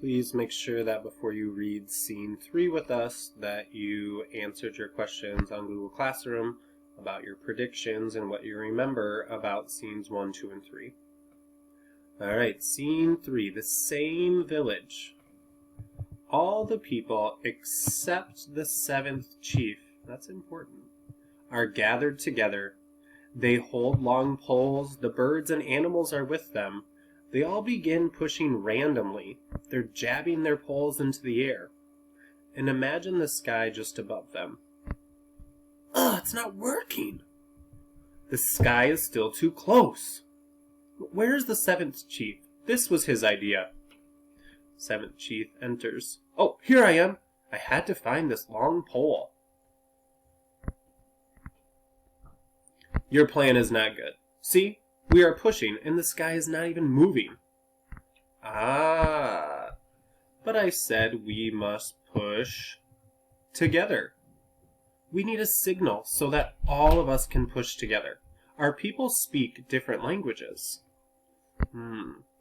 please make sure that before you read Scene 3 with us that you answered your questions on Google Classroom about your predictions and what you remember about Scenes 1, 2, and 3. Alright, Scene 3, the same village. All the people except the seventh chief, that's important, are gathered together. They hold long poles, the birds and animals are with them. They all begin pushing randomly. They're jabbing their poles into the air. And imagine the sky just above them. Ugh, it's not working! The sky is still too close. Where's the seventh chief? This was his idea. Seventh chief enters. Oh, here I am! I had to find this long pole. Your plan is not good. See? We are pushing, and the sky is not even moving. Ah, but I said we must push together. We need a signal so that all of us can push together. Our people speak different languages.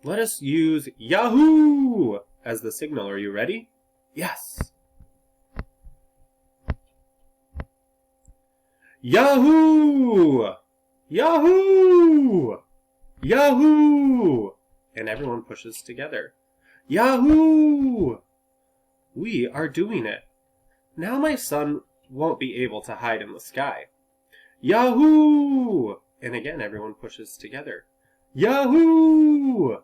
Let us use Yahoo as the signal. Are you ready? Yes. Yahoo! Yahoo! Yahoo! And everyone pushes together. Yahoo! We are doing it. Now my son won't be able to hide in the sky. Yahoo! And again everyone pushes together. Yahoo!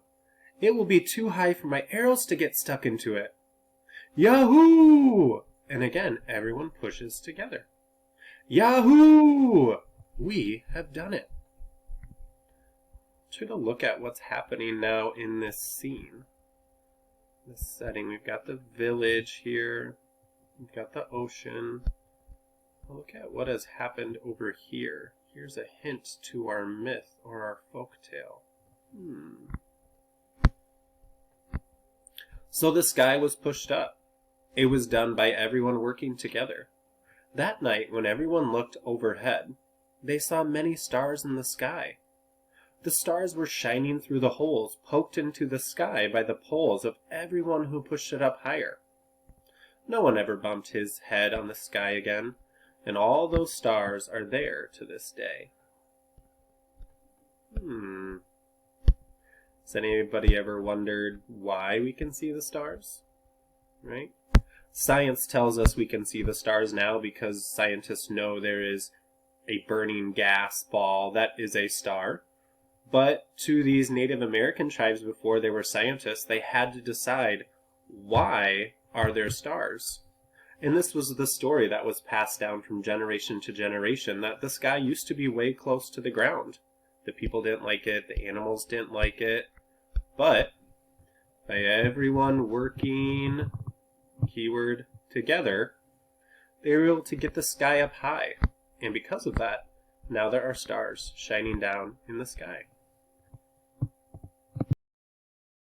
It will be too high for my arrows to get stuck into it. Yahoo! And again everyone pushes together. Yahoo! We have done it. Try to look at what's happening now in this scene. This setting. We've got the village here. We've got the ocean. Look at what has happened over here. Here's a hint to our myth or our folktale. So the sky was pushed up. It was done by everyone working together. That night, when everyone looked overhead, they saw many stars in the sky. The stars were shining through the holes poked into the sky by the poles of everyone who pushed it up higher. No one ever bumped his head on the sky again, and all those stars are there to this day. Has anybody ever wondered why we can see the stars? Right? Science tells us we can see the stars now because scientists know there is a burning gas ball that is a star. But to these Native American tribes before they were scientists, they had to decide, why are there stars? And this was the story that was passed down from generation to generation, that the sky used to be way close to the ground. The people didn't like it, the animals didn't like it, but by everyone working, keyword, together, they were able to get the sky up high. And because of that, now there are stars shining down in the sky.